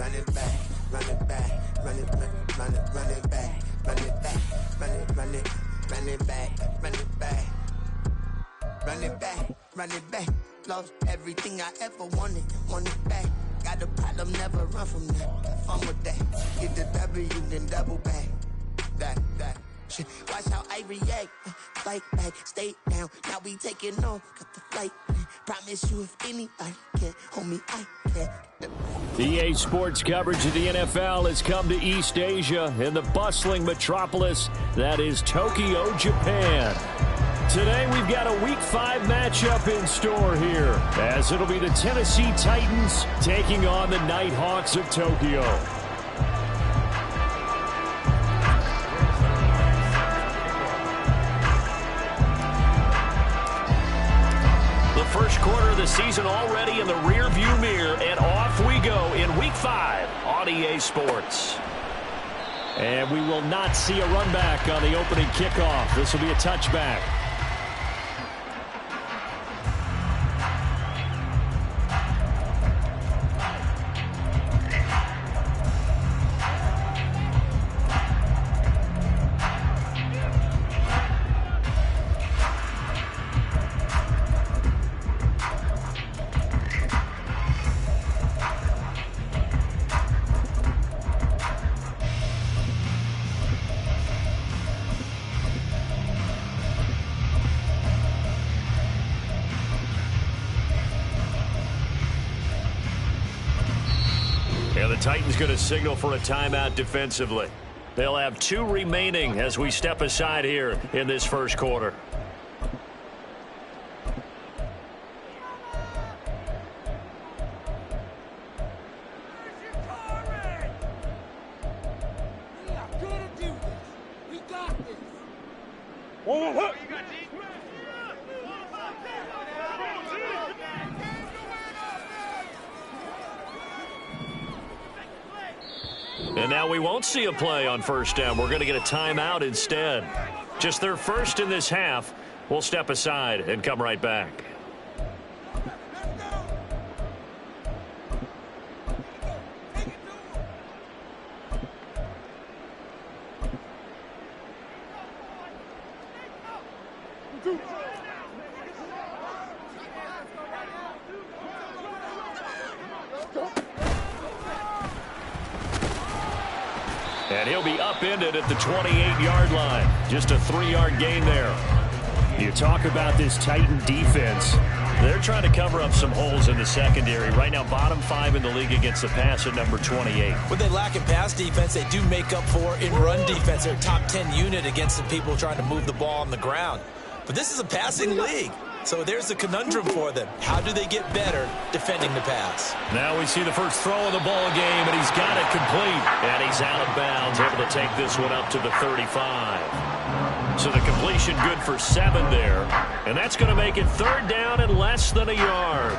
run it back, run it back, run it back, run it back, run it back, run it back, run it back, run it back, run it back, run it back. Lost everything I ever wanted it back. Got a problem, never run from that. Have fun with that. Get the W, then double back. That shit. Watch how I react. Fight back, stay down. Now we taking off. Got the flight. Promise you, if anybody can hold me, I can. EA Sports coverage of the NFL has come to East Asia in the bustling metropolis that is Tokyo, Japan. Today we've got a Week 5 matchup in store here, as it'll be the Tennessee Titans taking on the Nighthawks of Tokyo. The first quarter of the season already in the rear-view mirror, and off we go in Week 5 on EA Sports. And we will not see a run back on the opening kickoff. This will be a touchback. Titans going to signal for a timeout defensively. They'll have 2 remaining as we step aside here in this first quarter. And now we won't see a play on first down. We're going to get a timeout instead. Just their first in this half. We'll step aside and come right back. And he'll be upended at the 28-yard line. Just a 3-yard gain there. You talk about this Titan defense. They're trying to cover up some holes in the secondary. Right now, bottom 5 in the league against the pass at number 28. What they lack in pass defense, they do make up for in run defense. They're a top 10 unit against the people trying to move the ball on the ground. But this is a passing league. So there's a conundrum for them. How do they get better defending the pass? Now we see the first throw of the ball game, and he's got it complete. And he's out of bounds, able to take this one up to the 35. So the completion good for 7 there. And that's going to make it 3rd down and less than a yard.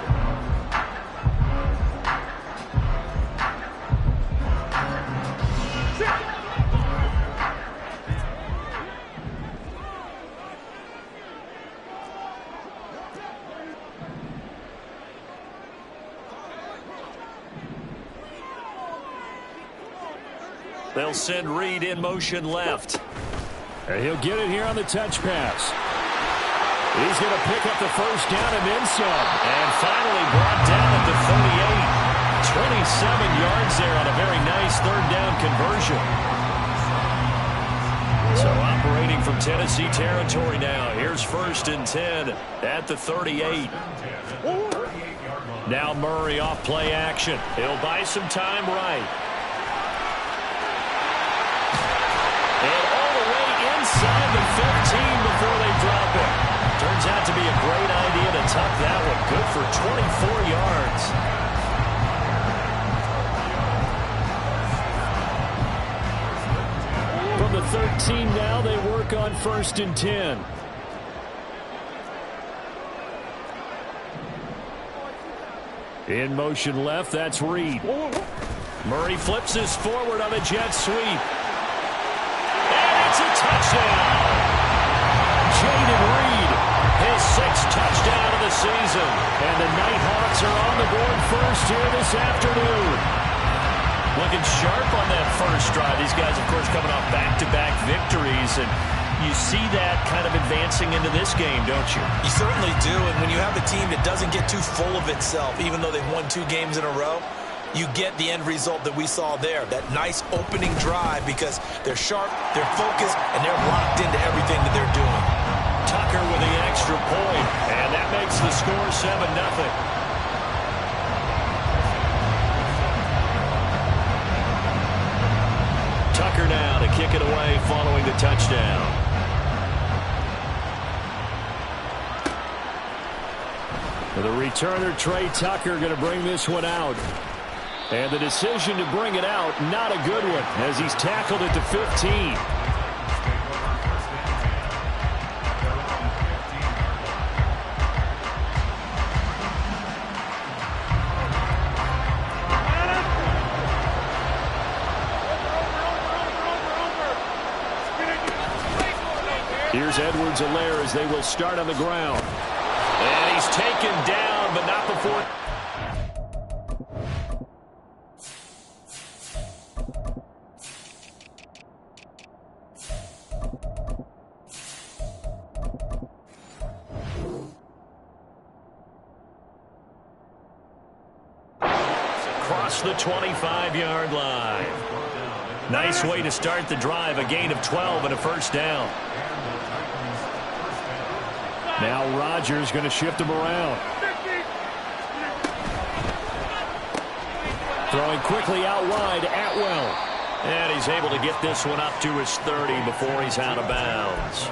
They'll send Reed in motion left. And he'll get it here on the touch pass. He's going to pick up the first down and then some. And finally brought down at the 38. 27 yards there on a very nice 3rd down conversion. So operating from Tennessee territory now. Here's 1st and 10 at the 38. Now Murray off play action. He'll buy some time right. And all the way inside the 15 before they drop it. Turns out to be a great idea to tuck that one. Good for 24 yards. From the 13 now, they work on 1st and 10. In motion left, that's Reed. Murray flips this forward on a jet sweep. It's a touchdown. Jaden Reed, his 6th touchdown of the season. And the Nighthawks are on the board first here this afternoon. Looking sharp on that first drive. These guys, of course, coming off back-to-back victories, and you see that kind of advancing into this game, don't you? You certainly do, and when you have a team that doesn't get too full of itself, even though they've won 2 games in a row, you get the end result that we saw there, that nice opening drive, because they're sharp, they're focused, and they're locked into everything that they're doing. Tucker with the extra point, and that makes the score 7-0. Tucker now to kick it away following the touchdown. The returner, Trey Tucker, going to bring this one out. And the decision to bring it out, not a good one, as he's tackled it to 15. Here's Edwards-Helaire as they will start on the ground. And he's taken down, but not before. Across the 25-yard line. Nice way to start the drive, a gain of 12 and a first down. Now Rodgers going to shift him around. Throwing quickly out wide, Atwell. And he's able to get this one up to his 30 before he's out of bounds.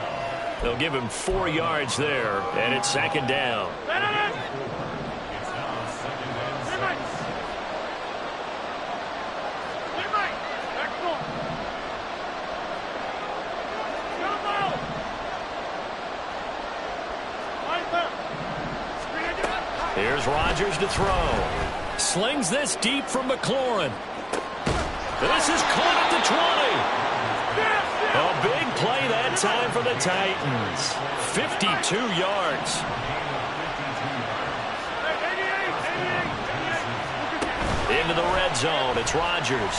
They'll give him 4 yards there, and it's second down. Here's Rodgers to throw. Slings this deep from McLaurin. This is caught at the 20. A big play that time for the Titans. 52 yards. Into the red zone. It's Rodgers.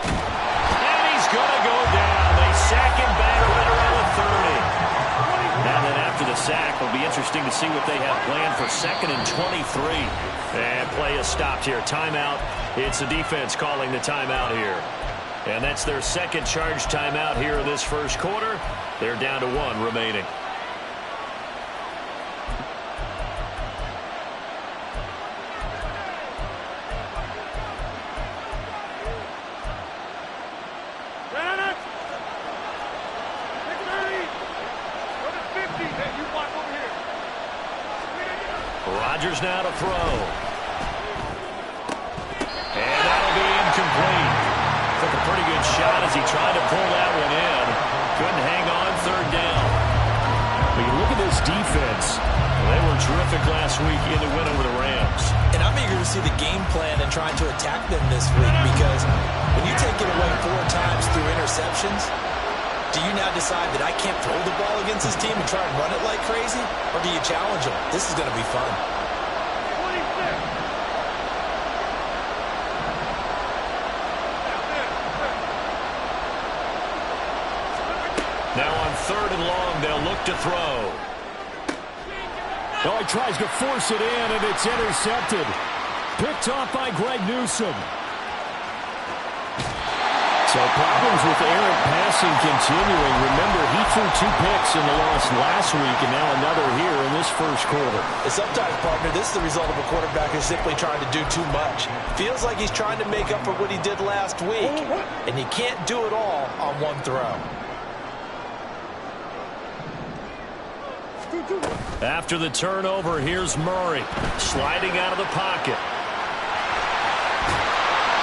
And he's going to go down. They sack him back right around the 30. And then after the sack, it'll be interesting to see what they have planned for 2nd and 23. And play is stopped here. Timeout. It's the defense calling the timeout here. And that's their second charge timeout here in this first quarter. They're down to 1 remaining. Rodgers now to throw. And that'll be incomplete. Took a pretty good shot as he tried to pull that one in. Couldn't hang on 3rd down. But you look at this defense. They were terrific last week in the win over the Rams. And I'm eager to see the game plan and trying to attack them this week, because when you take it away 4 times through interceptions, do you now decide that I can't throw the ball against this team and try and run it like crazy? Or do you challenge them? This is going to be fun. Now on 3rd and long, they'll look to throw. Oh, he tries to force it in, and it's intercepted. Picked off by Greg Newsome. So problems with errant passing continuing. Remember, he threw 2 picks in the loss last week, and now another here in this first quarter. And sometimes, partner, this is the result of a quarterback who's simply trying to do too much. Feels like he's trying to make up for what he did last week, and you can't do it all on 1 throw. After the turnover, here's Murray sliding out of the pocket.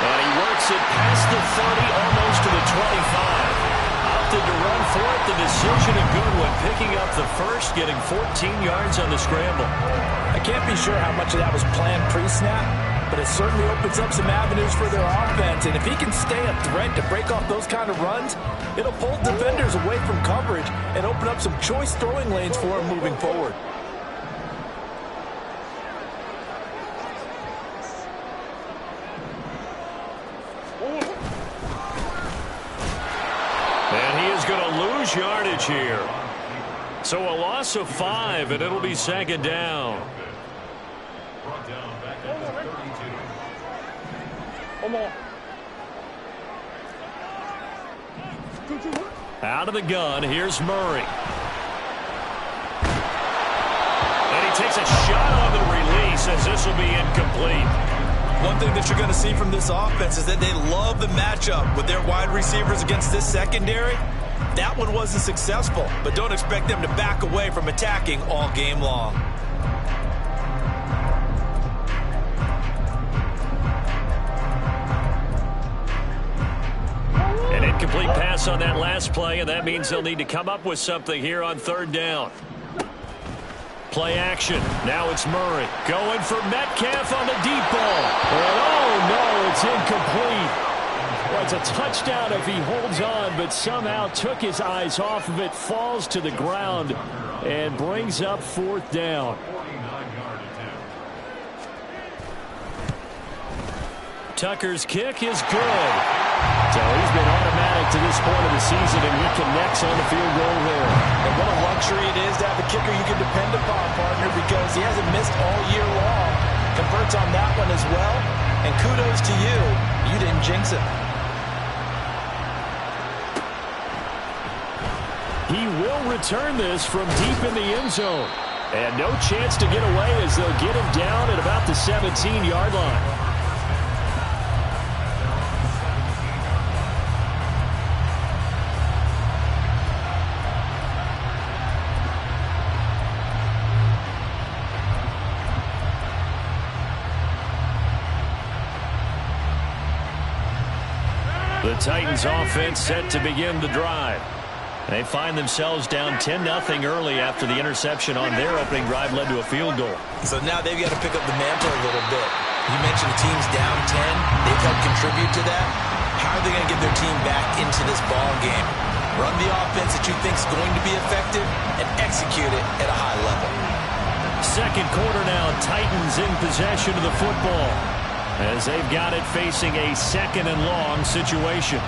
And he works it past the 30, almost to the 25. Opted to run for it. The decision a good one. Picking up the first, getting 14 yards on the scramble. I can't be sure how much of that was planned pre-snap, but it certainly opens up some avenues for their offense. And if he can stay a threat to break off those kind of runs, it'll pull defenders away from coverage and open up some choice throwing lanes for him moving forward. He is going to lose yardage here. So a loss of 5, and it'll be second down. Out of the gun, here's Murray. And he takes a shot on the release as this will be incomplete. One thing that you're going to see from this offense is that they love the matchup with their wide receivers against this secondary. That one wasn't successful, but don't expect them to back away from attacking all game long. An incomplete pass on that last play, and that means they'll need to come up with something here on third down. Play action. Now it's Murray. Going for Metcalf on the deep ball. And oh, no, it's incomplete. Well, it's a touchdown if he holds on, but somehow took his eyes off of it, falls to the ground, and brings up fourth down. Tucker's kick is good. So he's been automatic to this point of the season, and he connects on the field goal there. And what a luxury it is to have a kicker you can depend upon, partner, because he hasn't missed all year long. Converts on that one as well. And kudos to you. You didn't jinx him. He will return this from deep in the end zone. And no chance to get away as they'll get him down at about the 17-yard line. The Titans offense set to begin the drive. They find themselves down 10-0 early after the interception on their opening drive led to a field goal. So now they've got to pick up the mantle a little bit. You mentioned the team's down 10. They've helped contribute to that. How are they going to get their team back into this ball game? Run the offense that you think is going to be effective and execute it at a high level. Second quarter now, Titans in possession of the football, as they've got it facing a second and long situation.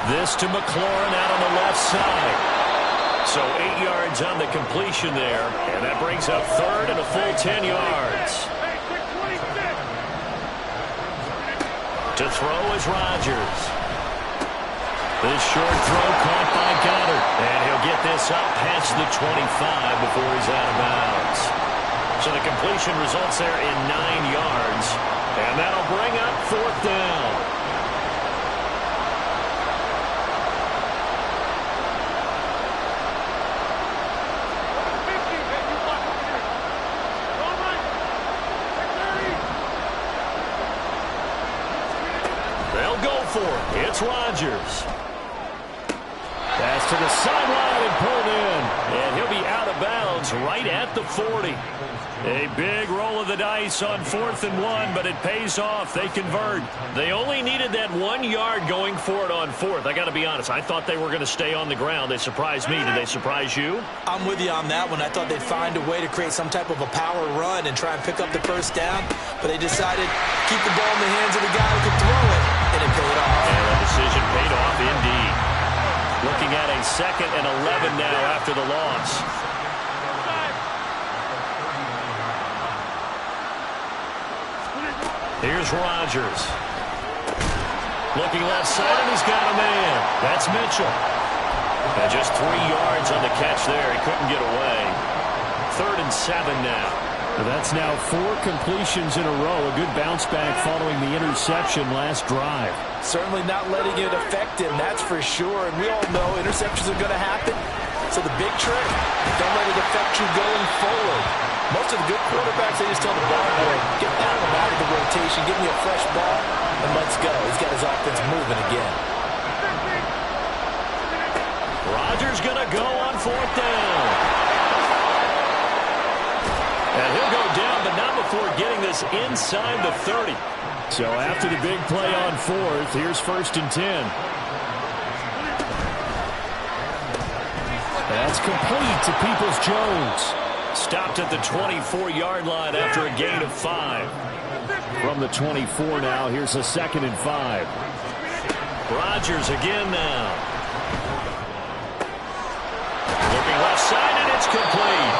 This to McLaurin out on the left side. So 8 yards on the completion there, and that brings up third and a full 10 yards. To throw is Rodgers. This short throw caught by Goddard, and he'll get this up past the 25 before he's out of bounds. So the completion results there in 9 yards, and that'll bring up fourth down. It's Rodgers. Pass to the sideline and pulled in. And he'll be out of bounds right at the 40. A big roll of the dice on 4th and 1, but it pays off. They convert. They only needed that 1 yard going for it on 4th. I got to be honest. I thought they were going to stay on the ground. They surprised me. Did they surprise you? I'm with you on that one. I thought they'd find a way to create some type of a power run and try and pick up the first down, but they decided to keep the ball in the hands of the guy who could throw it, and it paid off. And the decision paid off indeed. Looking at a 2nd and 11 now after the loss. Here's Rodgers. Looking left side, and he's got a man. That's Mitchell. And just 3 yards on the catch there. He couldn't get away. 3rd and 7 now. That's now 4 completions in a row. A good bounce back following the interception last drive. Certainly not letting it affect him, that's for sure. And we all know interceptions are going to happen. So the big trick, don't let it affect you going forward. Most of the good quarterbacks, they just tell the ball boy, get that one out of the rotation, give me a fresh ball, and let's go. He's got his offense moving again. Rodgers going to go on 4th down. And he'll go down, but not before getting this inside the 30. So after the big play on 4th, here's 1st and 10. That's complete to Peoples-Jones. Stopped at the 24-yard line after a gain of 5. From the 24 now, here's a 2nd and 5. Rodgers again now. Looking left side, and it's complete.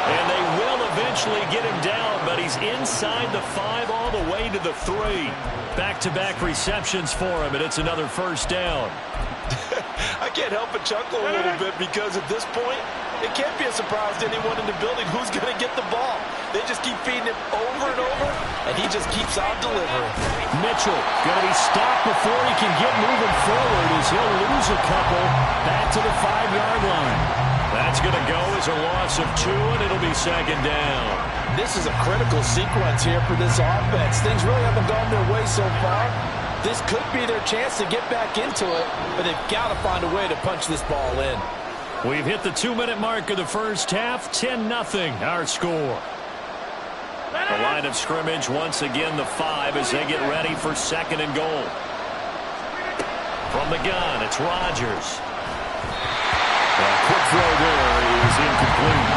And they will eventually get him down, but he's inside the 5 all the way to the 3. Back-to-back receptions for him, and it's another 1st down. I can't help but chuckle a little bit because at this point, it can't be a surprise to anyone in the building who's going to get the ball. They just keep feeding him over and over, and he just keeps on delivering. Mitchell going to be stopped before he can get moving forward as he'll lose a couple back to the 5-yard line. That's going to go as a loss of 2, and it'll be 2nd down. This is a critical sequence here for this offense. Things really haven't gone their way so far. This could be their chance to get back into it, but they've got to find a way to punch this ball in. We've hit the 2-minute mark of the first half. 10-0 our score. The line of scrimmage once again the 5 as they get ready for 2nd and goal. From the gun, it's Rodgers. A quick throw there is incomplete.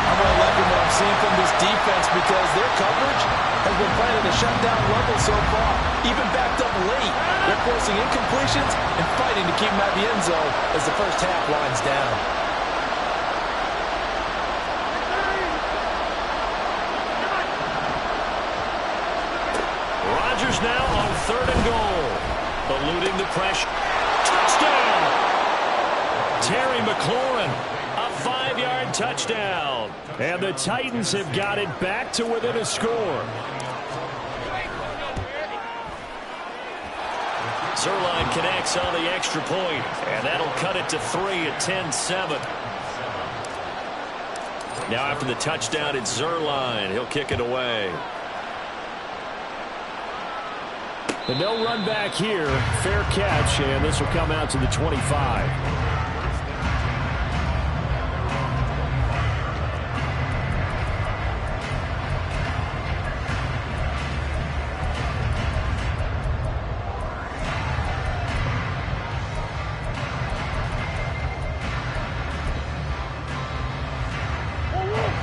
I'm really liking what I'm seeing from this defense because their coverage has been playing at a shutdown level so far. Even backed up late, they're forcing incompletions and fighting to keep them out of the end zone as the first half winds down. Rodgers now on 3rd and goal. Eluding the pressure. Touchdown! Terry McLaurin, a 5-yard touchdown. And the Titans have got it back to within a score. Zerline connects on the extra point, and that'll cut it to 3 at 10-7. Now after the touchdown, it's Zerline. He'll kick it away. The no run back here. Fair catch, and this will come out to the 25.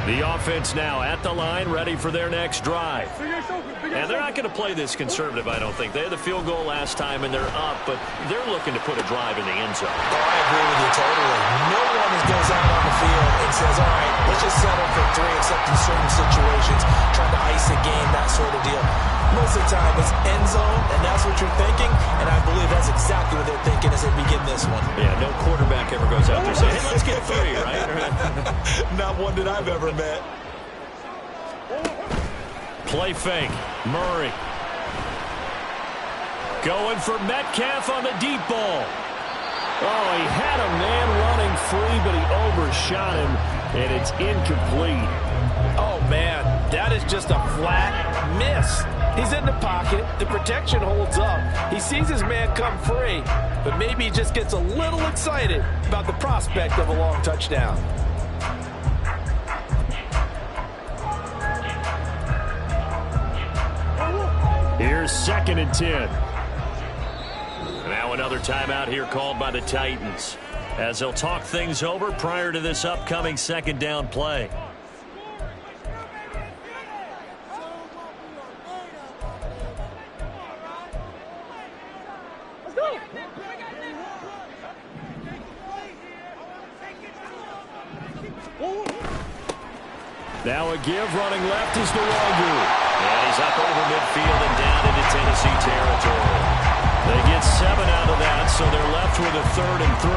The offense now at the line, ready for their next drive. And they're not going to play this conservative, I don't think. They had the field goal last time, and they're up, but they're looking to put a drive in the end zone. Oh, I agree with you totally. No one goes out on the field and says, all right, let's just settle for 3, except in certain situations, trying to ice a game, that sort of deal. Most of the time, it's end zone, and that's what you're thinking, and I believe that's exactly what they're thinking as they begin this one. Yeah, no quarterback ever goes out there saying, hey, let's get 3, right? Not one that I've ever met. Play fake. Murray. Going for Metcalf on the deep ball. Oh, he had a man running free, but he overshot him, and it's incomplete. Oh, man, that is just a flat miss. He's in the pocket. The protection holds up. He sees his man come free, but maybe he just gets a little excited about the prospect of a long touchdown. Here's 2nd and 10. Now another timeout here called by the Titans as they'll talk things over prior to this upcoming 2nd down play. Now a give, running left is Nwogu. And he's up over midfield and down into Tennessee territory. They get 7 out of that, so they're left with a 3rd and 3.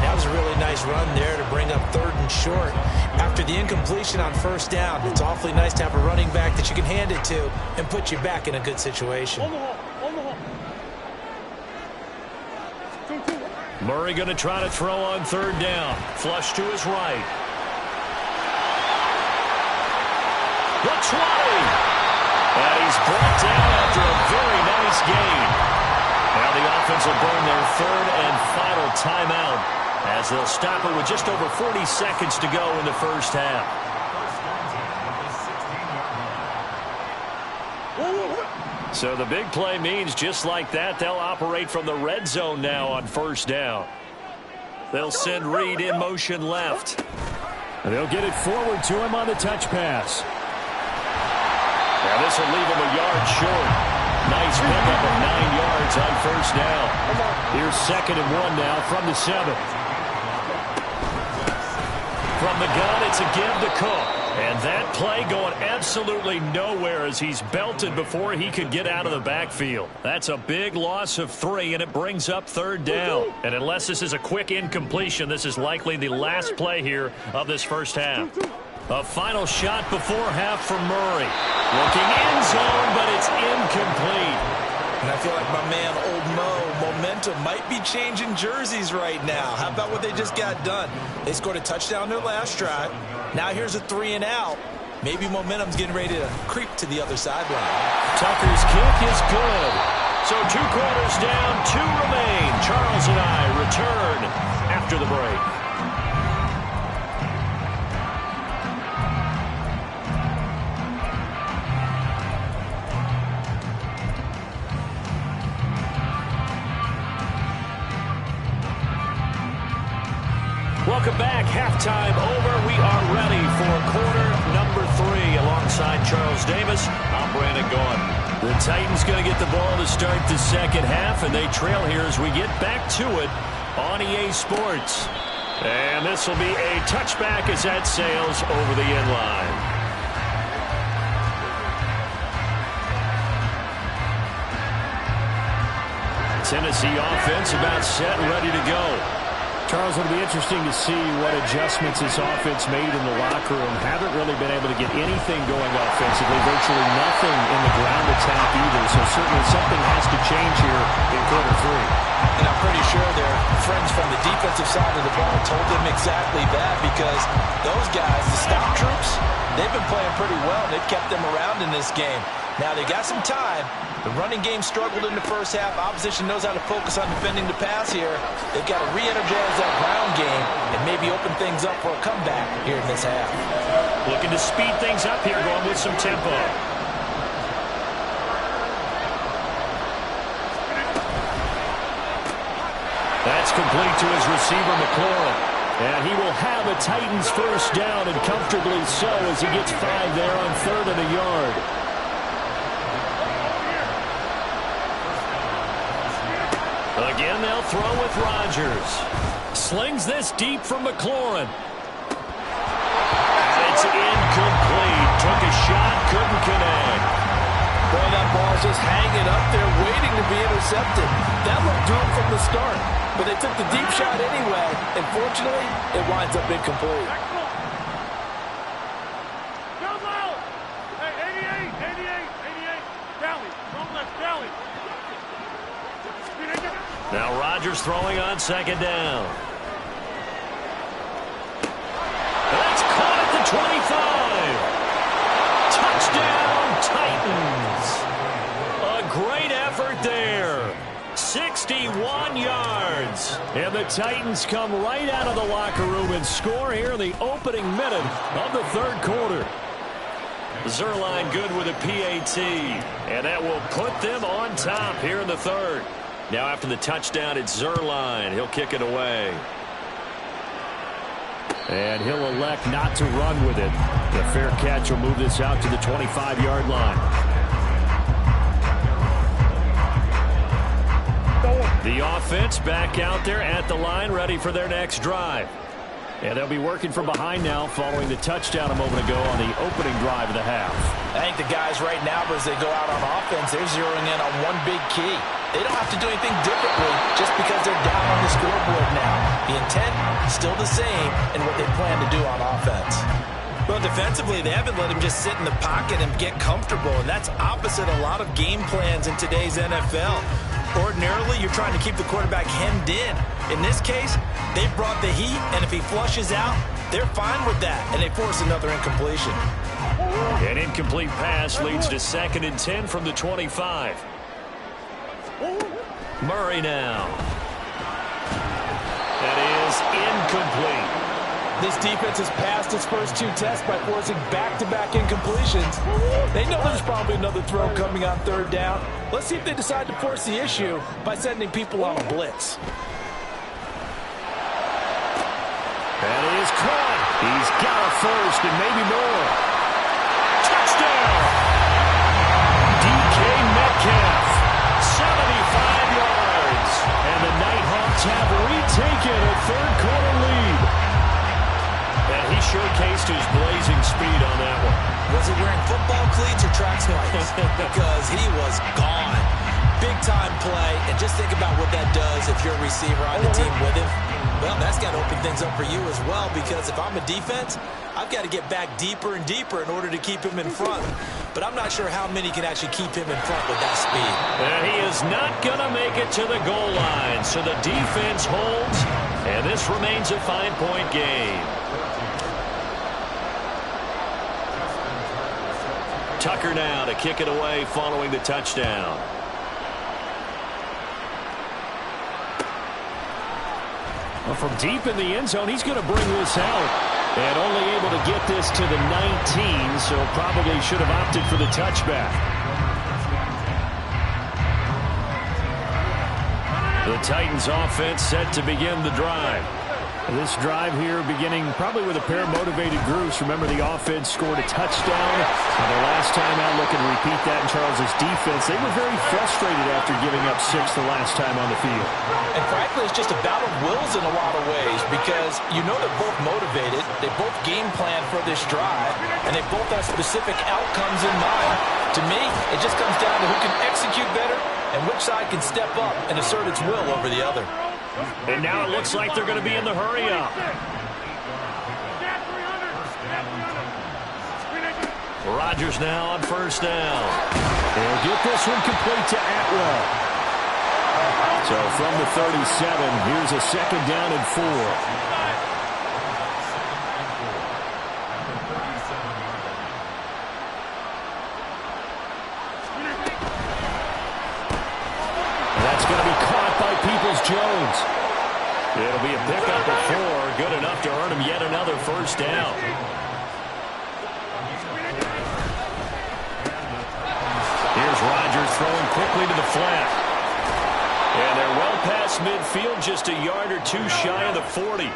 That was a really nice run there to bring up 3rd and short. After the incompletion on 1st down, it's awfully nice to have a running back that you can hand it to and put you back in a good situation. Murray going to try to throw on 3rd down. Flush to his right. The 20. And he's brought down after a very nice gain. Now the offense will burn their 3rd and final timeout as they'll stop it with just over 40 seconds to go in the first half. So the big play means just like that, they'll operate from the red zone now on first down. They'll send Reed in motion left. And they'll get it forward to him on the touch pass. Now this will leave him a yard short. Nice pickup of 9 yards on first down. Here's 2nd and 1 now from the 7. From the gun, it's a give to Cook. And that play going absolutely nowhere as he's belted before he could get out of the backfield. That's a big loss of 3, and it brings up 3rd down. And unless this is a quick incompletion, this is likely the last play here of this first half. A final shot before half from Murray. Looking end zone, but it's incomplete. And I feel like my man, Old Mo, momentum might be changing jerseys right now. How about what they just got done? They scored a touchdown their last drive. Now here's a 3 and out. Maybe momentum's getting ready to creep to the other sideline. Tucker's kick is good. So 2 quarters down, 2 remain. Charles and I return after the break. Welcome back. Halftime over. We are ready for quarter number 3 alongside Charles Davis. I'm Brandon Gaudin. The Titans going to get the ball to start the second half, and they trail here as we get back to it on EA Sports. And this will be a touchback as that sails over the end line. Tennessee offense about set and ready to go. Charles, it'll be interesting to see what adjustments this offense made in the locker room. Haven't really been able to get anything going offensively, virtually nothing in the ground attack either. So certainly something has to change here in quarter 3. And I'm pretty sure their friends from the defensive side of the ball told them exactly that, because those guys, the stop troops, they've been playing pretty well. They've kept them around in this game. Now they got some time. The running game struggled in the first half. Opposition knows how to focus on defending the pass here. They've got to re-energize that ground game and maybe open things up for a comeback here in this half. Looking to speed things up here, going with some tempo. That's complete to his receiver, McLaurin. And he will have a Titans first down, and comfortably so, as he gets 5 there on 3rd and a yard. Again, they'll throw with Rodgers. Slings this deep from McLaurin. And it's incomplete. Took a shot, couldn't connect. Boy, that ball's just hanging up there, waiting to be intercepted. That looked doomed from the start, but they took the deep shot anyway, and fortunately, it winds up incomplete. Now Rodgers throwing on 2nd down. That's caught at the 25. Touchdown, Titans. A great effort there. 61 yards. And the Titans come right out of the locker room and score here in the opening minute of the 3rd quarter. Zerline good with a PAT. And that will put them on top here in the 3rd. Now after the touchdown, it's Zerline. He'll kick it away. And he'll elect not to run with it. The fair catch will move this out to the 25-yard line. The offense back out there at the line, ready for their next drive. And they'll be working from behind now following the touchdown a moment ago on the opening drive of the half. I think the guys right now, as they go out on offense, they're zeroing in on one big key. They don't have to do anything differently just because they're down on the scoreboard now. The intent still the same in what they plan to do on offense. Well, defensively, they haven't let him just sit in the pocket and get comfortable, and that's opposite a lot of game plans in today's NFL. Ordinarily, you're trying to keep the quarterback hemmed in. In this case, they brought the heat, and if he flushes out, they're fine with that, and they force another incompletion. An incomplete pass leads to 2nd and 10 from the 25. Murray now. That is incomplete. This defense has passed its first 2 tests by forcing back-to-back incompletions. They know there's probably another throw coming on 3rd down. Let's see if they decide to force the issue by sending people on a blitz. That is caught. He's got a first and maybe more. Touchdown! DK Metcalf, 75 yards. And the Nighthawks have retaken a 3rd-quarter lead. And he showcased his blazing speed on that one. Was he wearing football cleats or track spikes? Because he was gone. Big-time play. And just think about what that does if you're a receiver on the team with him. Well, that's got to open things up for you as well, because if I'm a defense, I've got to get back deeper and deeper in order to keep him in front. But I'm not sure how many can actually keep him in front with that speed. And he is not going to make it to the goal line, so the defense holds, and this remains a 5-point game. Tucker now to kick it away following the touchdown. Well, from deep in the end zone, he's going to bring this out. And only able to get this to the 19, so probably should have opted for the touchback. The Titans offense set to begin the drive. This drive here beginning probably with a pair of motivated groups. Remember, the offense scored a touchdown. And the last time out, looking to repeat that in Charles's defense. They were very frustrated after giving up 6 the last time on the field. And frankly, it's just a battle of wills in a lot of ways, because you know they're both motivated. They both game plan for this drive, and they both have specific outcomes in mind. To me, it just comes down to who can execute better and which side can step up and assert its will over the other. And now it looks like they're going to be in the hurry-up. Rodgers now on 1st down. They'll get this one complete to Atwell. So from the 37, here's a 2nd down and 4. That's going to be caught by Peoples-Jones. It'll be a pickup of 4, good enough to earn him yet another 1st down. Here's Rodgers throwing quickly to the flat. And they're well past midfield, just a yard or 2 shy of the 40.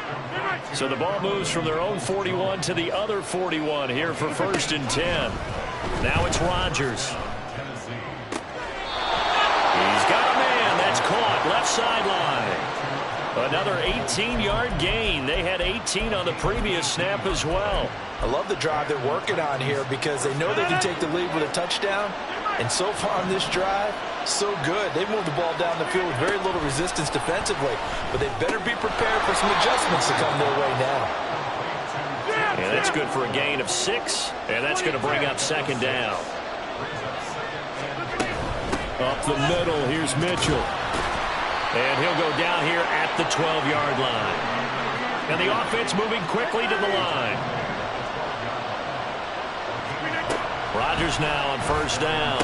So the ball moves from their own 41 to the other 41 here for 1st and 10. Now it's Rodgers. He's got a man. That's caught. Left sideline. Another 18-yard gain. They had 18 on the previous snap as well. I love the drive they're working on here, because they know they can take the lead with a touchdown. And so far on this drive, so good. They moved the ball down the field with very little resistance defensively. But they better be prepared for some adjustments to come their way now. And that's good for a gain of 6. And that's going to bring up 2nd down. Up the middle, here's Mitchell. And he'll go down here at the 12-yard line. And the offense moving quickly to the line. Rodgers now on 1st down.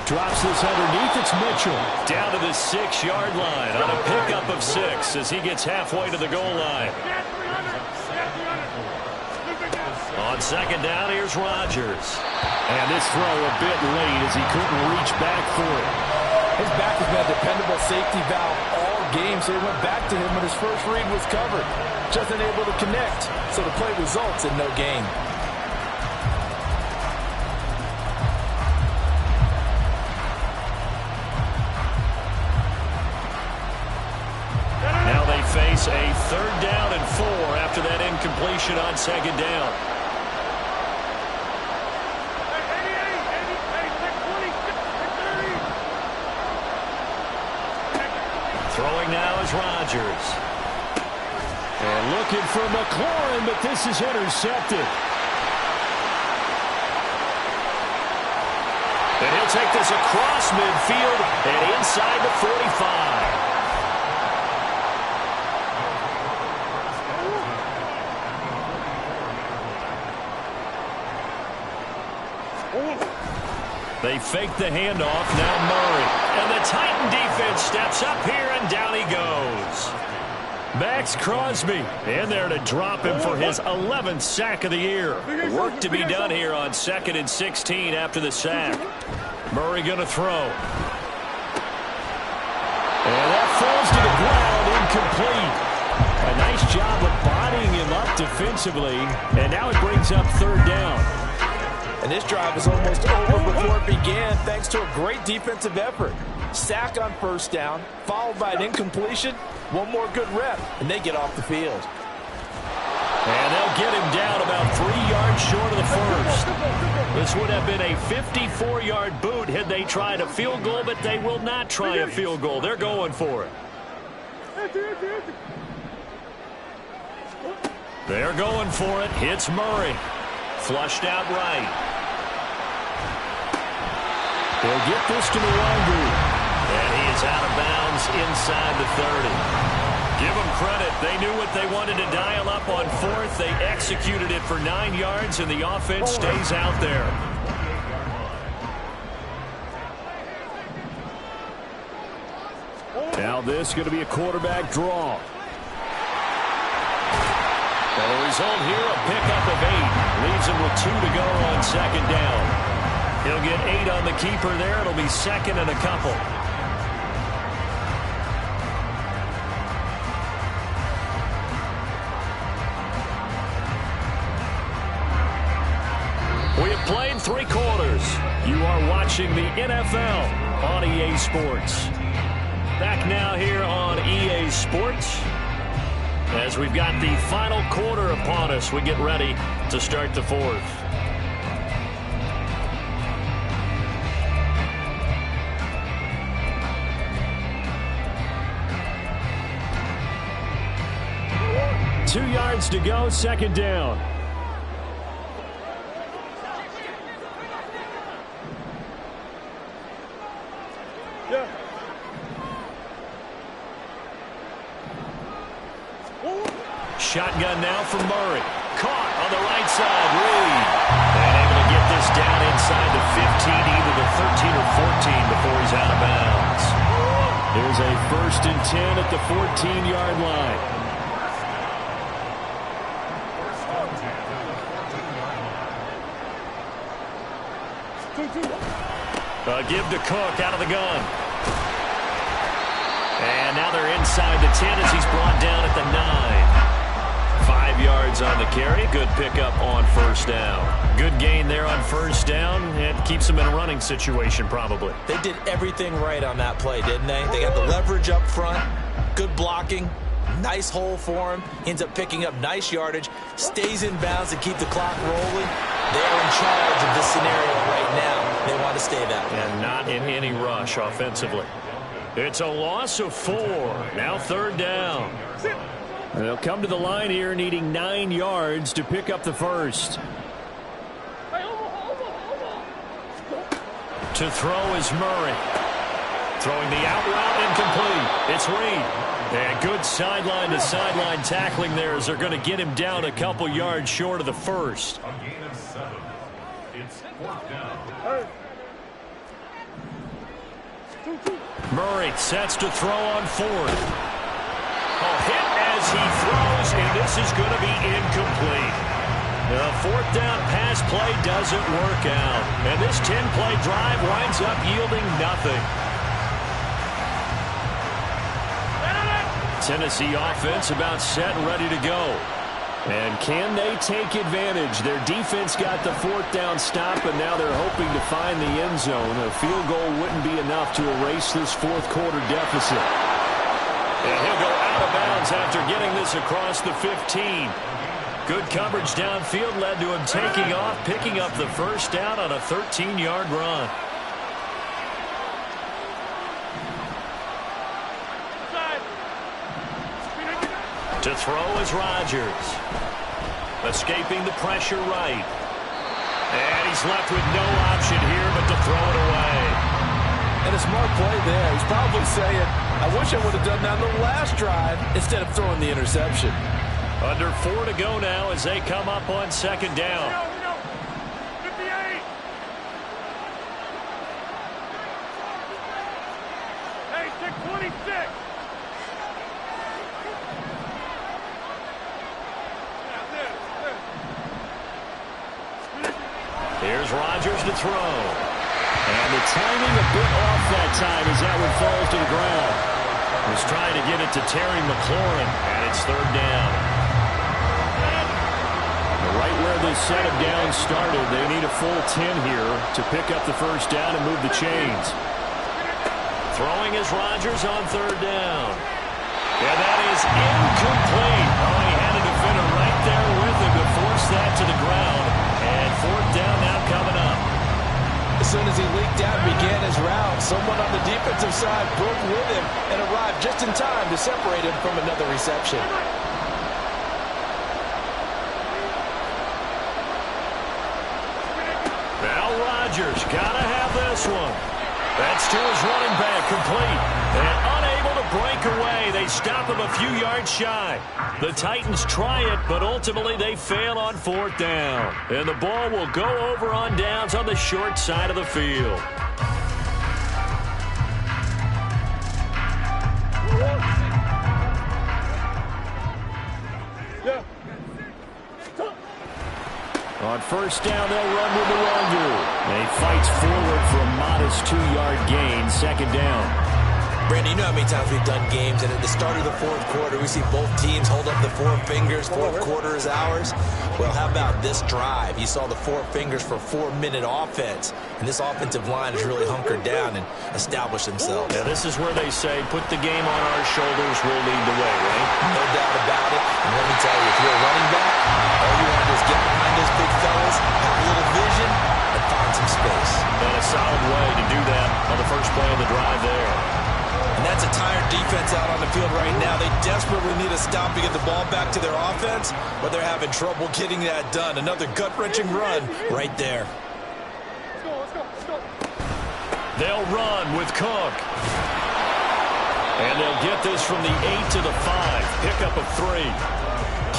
Drops this underneath, it's Mitchell. Down to the 6-yard line on a pickup of 6 as he gets halfway to the goal line. On 2nd down, here's Rodgers. And this throw a bit late as he couldn't reach back for it. His back has been a dependable safety valve all game, so he went back to him when his first read was covered. Just unable to connect, so the play results in no gain. Now they face a 3rd down and 4 after that incompletion on 2nd down. Throwing now is Rodgers. And looking for McLaurin, but this is intercepted. And he'll take this across midfield and inside the 45. They fake the handoff. Now Murray. And the Titan defense steps up here, and down he goes. Max Crosby in there to drop him for his 11th sack of the year. Work to be done here on 2nd and 16 after the sack. Murray going to throw. And that falls to the ground, incomplete. A nice job of bodying him up defensively, and now it brings up 3rd down. And this drive is almost over before it began thanks to a great defensive effort. Sack on 1st down, followed by an incompletion. One more good rep, and they get off the field. And they'll get him down about 3 yards short of the first. This would have been a 54-yard boot had they tried a field goal, but they will not try a field goal. They're going for it. They're going for it. Hits Murray. Flushed out right. They'll get this to Nwangu. And he is out of bounds inside the 30. Give them credit. They knew what they wanted to dial up on 4th. They executed it for 9 yards, and the offense stays out there. Now this is going to be a quarterback draw. The result here, a pickup of 8. Leaves him with 2 to go on 2nd down. He'll get 8 on the keeper there. It'll be 2nd and a couple. We have played 3 quarters. You are watching the NFL on EA Sports. Back now here on EA Sports. As we've got the final quarter upon us, we get ready to start the 4th. Two yards to go, 2nd down. Shotgun now for Murray. Caught on the right side. Reed. And able to get this down inside the 15, either the 13 or 14 before he's out of bounds. Here's a 1st and 10 at the 14-yard line. Give to Cook out of the gun. And now they're inside the 10 as he's brought down at the 9. 5 yards on the carry. Good pickup on 1st down. Good gain there on 1st down. It keeps them in a running situation probably. They did everything right on that play, didn't they? They got the leverage up front. Good blocking. Nice hole for him. Ends up picking up nice yardage. Stays in bounds to keep the clock rolling. They are in charge of this scenario right now. They want to stay that way. And not in any rush offensively. It's a loss of 4. Now 3rd down. And they'll come to the line here needing 9 yards to pick up the 1st. To throw is Murray. Throwing the out route incomplete. It's Reed. And good sideline-to-sideline tackling there as they're going to get him down a couple yards short of the 1st. A gain of 7. It's 4th down. Murray sets to throw on 4th. A hit as he throws, and this is going to be incomplete. The 4th down pass play doesn't work out. And this 10-play drive winds up yielding nothing. Tennessee offense about set and ready to go. And can they take advantage? Their defense got the 4th down stop, and now they're hoping to find the end zone. A field goal wouldn't be enough to erase this 4th quarter deficit. And he'll go out of bounds after getting this across the 15. Good coverage downfield led to him taking off, picking up the 1st down on a 13-yard run. To throw is Rodgers. Escaping the pressure right. And he's left with no option here but to throw it away. And a smart play there. He's probably saying, I wish I would have done that on the last drive instead of throwing the interception. Under 4 to go now as they come up on 2nd down. 58. Hey, 626. Here's Rodgers to throw. And the timing a bit off that time as that one falls to the ground. Was trying to get it to Terry McLaurin, and it's third down. Right where this set of downs started, they need a full 10 here to pick up the first down and move the chains. Throwing is Rodgers on third down. And that is incomplete. Oh, he had a defender right there with him to force that to the ground. And fourth down now coming up. As soon as he leaked out and began his route, someone on the defensive side broke with him and arrived just in time to separate him from another reception. Now Rodgers gotta have this one. That's to his running back, complete. And unable to break away. They stop him a few yards shy. The Titans try it, but ultimately they fail on fourth down. And the ball will go over on downs on the short side of the field. On first down, they'll run with the Wonder. He fights forward for a modest 2-yard gain, second down. Brandon, you know how many times we've done games, and at the start of the fourth quarter, we see both teams hold up the four fingers, fourth quarter is ours. Well, how about this drive? You saw the four fingers for a 4-minute offense, and this offensive line has really hunkered down and established themselves. Yeah, this is where they say, put the game on our shoulders, we'll lead the way, right? No doubt about it. And let me tell you, if you're a running back, all you want to do is get behind those big fellas, have a little vision, and find some space. And a solid way to do that on the first play of the drive there. And that's a tired defense out on the field right now. They desperately need a stop to get the ball back to their offense, but they're having trouble getting that done. Another gut-wrenching run right there. They'll run with Cook. And they'll get this from the 8 to the 5. Pickup of 3.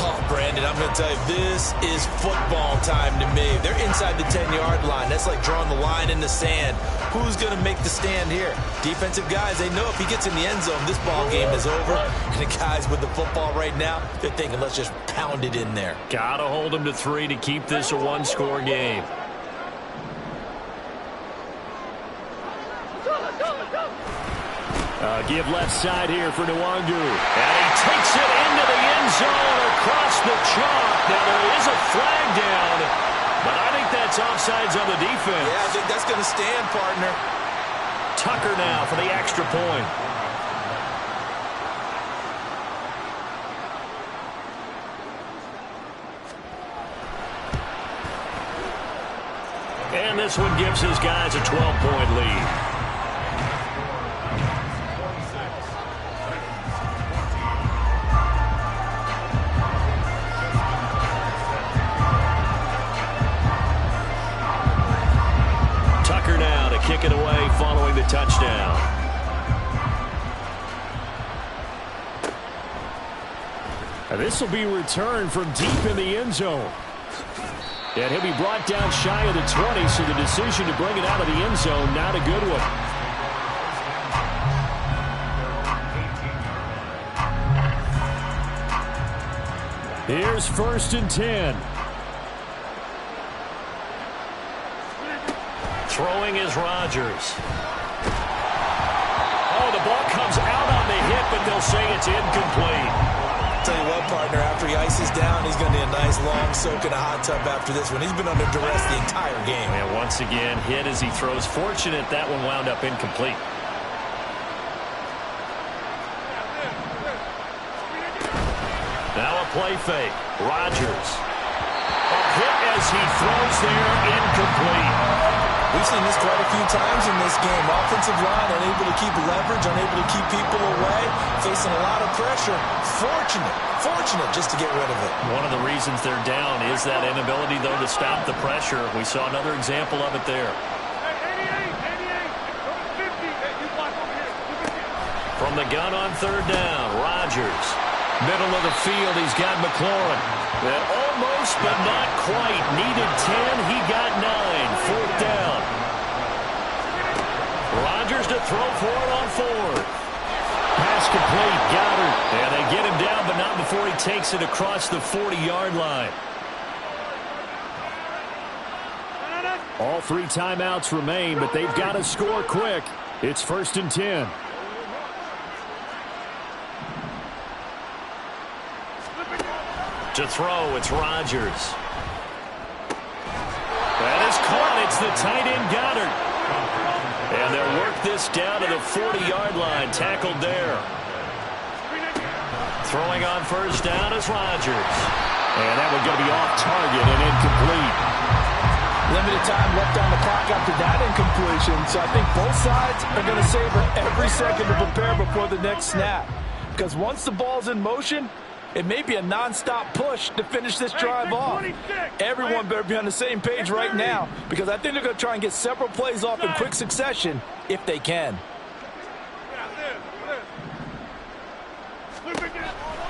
Oh, Brandon, I'm going to tell you, this is football time to me. They're inside the 10-yard line. That's like drawing the line in the sand. Who's going to make the stand here? Defensive guys, they know if he gets in the end zone, this ball game is over. And the guys with the football right now, they're thinking, let's just pound it in there. Got to hold them to 3 to keep this a one-score game. Give left side here for Nwangu. And he takes it into the end zone across the chalk. Now there is a flag down, but I think that's offsides on the defense. Yeah, I think that's going to stand, partner. Tucker now for the extra point. And this one gives his guys a 12-point lead. Kick it away following the touchdown. And this will be returned from deep in the end zone. And he'll be brought down shy of the 20, so the decision to bring it out of the end zone, not a good one. Here's first and 10. Throwing is Rodgers. Oh, the ball comes out on the hit, but they'll say it's incomplete. Tell you what, partner, after he ices down, he's going to need a nice long soak in a hot tub after this one. He's been under duress the entire game. And once again, hit as he throws. Fortunate that one wound up incomplete. Now a play fake. Rodgers. A hit as he throws there, incomplete. We've seen this quite a few times in this game. Offensive line unable to keep leverage, unable to keep people away, facing a lot of pressure. Fortunate just to get rid of it. One of the reasons they're down is that inability, though, to stop the pressure. We saw another example of it there. From the gun on third down, Rodgers. Middle of the field, he's got McLaurin. That almost, but not quite. Needed 10, he got 9. Fourth down. Rodgers to throw for it on fourth. Pass complete, Goddard. And they get him down, but not before he takes it across the 40-yard line. All 3 timeouts remain, but they've got to score quick. It's 1st and 10. To throw, it's Rodgers. That is caught. It's the tight end Goddard. And they'll work this down to the 40-yard line. Tackled there. Throwing on 1st down is Rodgers. And that one's going to be off target and incomplete. Limited time left on the clock after that incompletion. So I think both sides are going to savor every second to prepare before the next snap. Because once the ball's in motion, it may be a non-stop push to finish this drive off. Everyone better be on the same page right now, because I think they're going to try and get several plays off in quick succession if they can.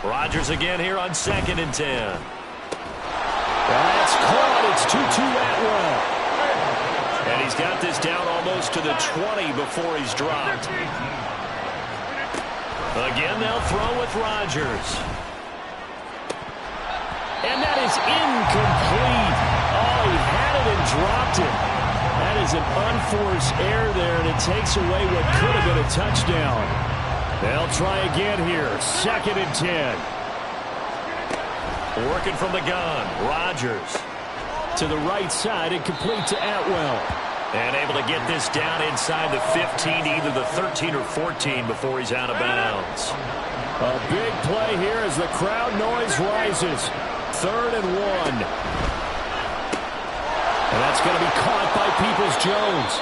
Rodgers again here on 2nd and 10. That's caught. It's Tutu Atwell. And he's got this down almost to the 20 before he's dropped. Again, they'll throw with Rodgers. And that is incomplete. Oh, he had it and dropped it. That is an unforced error there, and it takes away what could have been a touchdown. They'll try again here. 2nd and 10. Working from the gun. Rodgers to the right side and complete to Atwell. And able to get this down inside the 15, either the 13 or 14 before he's out of bounds. A big play here as the crowd noise rises. 3rd and 1. And that's going to be caught by Peoples-Jones.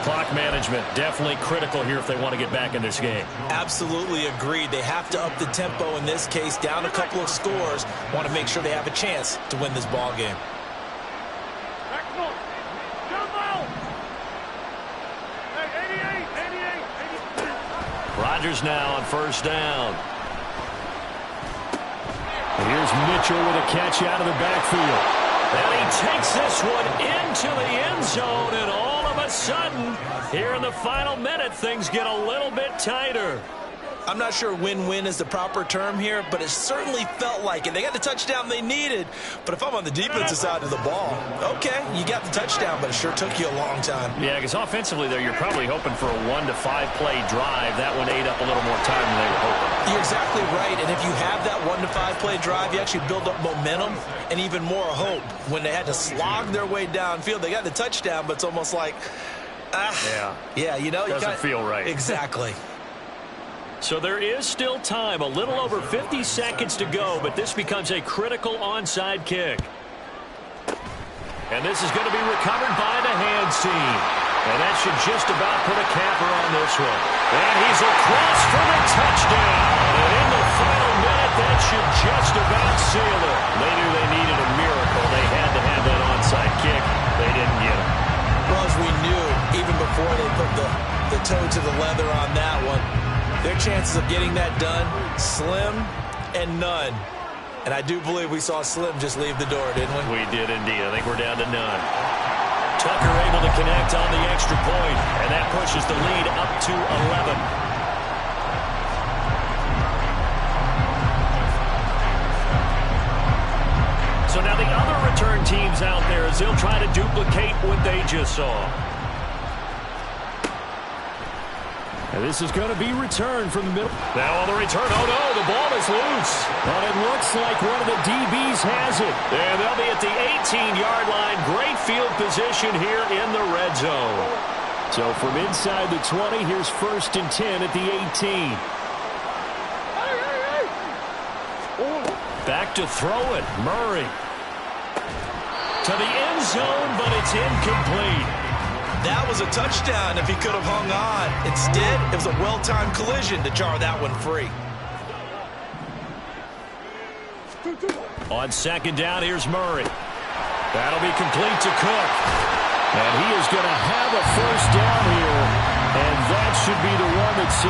Clock management definitely critical here if they want to get back in this game. Absolutely agreed. They have to up the tempo in this case, down a couple of scores. Want to make sure they have a chance to win this ball game. Rodgers now on 1st down. And here's Mitchell with a catch out of the backfield. And he takes this one into the end zone, and all of a sudden, here in the final minute, things get a little bit tighter. I'm not sure win-win is the proper term here, but it certainly felt like it. They got the touchdown they needed, but if I'm on the defensive side of the ball, okay, you got the touchdown, but it sure took you a long time. Yeah, because offensively there, you're probably hoping for a 1 to 5 play drive. That one ate up a little more time than they were hoping. You're exactly right, and if you have that 1 to 5 play drive, you actually build up momentum and even more hope. When they had to slog their way downfield, they got the touchdown, but it's almost like, yeah, you know, doesn't feel right. Exactly. So there is still time, a little over 50 seconds to go, but this becomes a critical onside kick. And this is going to be recovered by the hands team. And that should just about put a capper on this one. And he's across for the touchdown. And in the final minute, that should just about seal it. They knew they needed a miracle. They had to have that onside kick. They didn't get it. Well, as we knew, even before they put the toe to the leather on that one, their chances of getting that done, slim and none. And I do believe we saw Slim just leave the door, didn't we? We did indeed. I think we're down to none. Tucker able to connect on the extra point, and that pushes the lead up to 11. So now the other return teams out there as they'll try to duplicate what they just saw. And this is going to be returned from the middle. Now on the return, oh no, the ball is loose. But it looks like one of the DBs has it. And they'll be at the 18-yard line. Great field position here in the red zone. So from inside the 20, here's 1st and 10 at the 18. Back to throw it, Murray. To the end zone, but it's incomplete. That was a touchdown if he could have hung on. Instead, it was a well-timed collision to jar that one free. On 2nd down, here's Murray. That'll be complete to Cook. And he is going to have a 1st down here. And that should be the one that seals